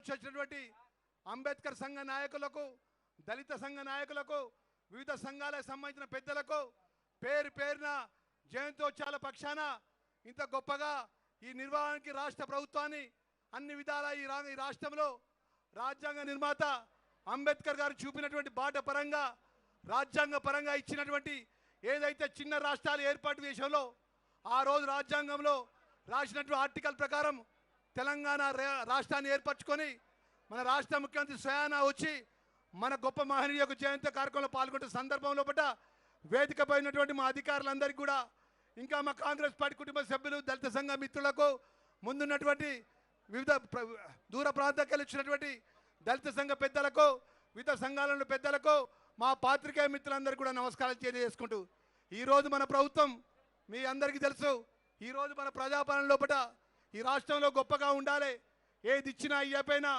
నుంచి వచ్చినటువంటి అంబేద్కర్ సంఘ నాయకులకు, దళిత సంఘ నాయకులకు, వివిధ సంఘాలకు సంబంధించిన పెద్దలకు పేరు పేరున జయంతోత్సవాల పక్షాన ఇంత గొప్పగా ఈ నిర్వహణకి రాష్ట్ర ప్రభుత్వాన్ని అన్ని విధాల ఈ రాష్ట్రంలో రాజ్యాంగ నిర్మాత అంబేద్కర్ గారు చూపినటువంటి బాట పరంగా, రాజ్యాంగ పరంగా ఇచ్చినటువంటి ఏదైతే చిన్న రాష్ట్రాలు ఏర్పాటు విషయంలో ఆ రోజు రాజ్యాంగంలో రాసినటువంటి ఆర్టికల్ ప్రకారం తెలంగాణ రాష్ట్రాన్ని ఏర్పరచుకొని మన రాష్ట్ర ముఖ్యమంత్రి స్వయాన వచ్చి మన గొప్ప మహనీయ యొక్క జయంతి కార్యక్రమంలో పాల్గొంటున్న సందర్భంలో వేదిక పైనటువంటి మా అధికారులందరికీ కూడా, ఇంకా మా కాంగ్రెస్ పార్టీ కుటుంబ సభ్యులు, దళిత సంఘ మిత్రులకు, ముందున్నటువంటి వివిధ దూర ప్రాంతాలకు వచ్చినటువంటి దళిత సంఘ పెద్దలకు, వివిధ సంఘాల పెద్దలకు, మా పాత్రికేయ మిత్రులందరికీ కూడా నమస్కారాలు తెలియజేసుకుంటూ, ఈరోజు మన ప్రభుత్వం మీ అందరికీ తెలుసు, ఈరోజు మన ప్రజాపాలన లోపల ఈ రాష్ట్రంలో గొప్పగా ఉండాలి, ఏది ఇచ్చినా ఇయ్యపోయినా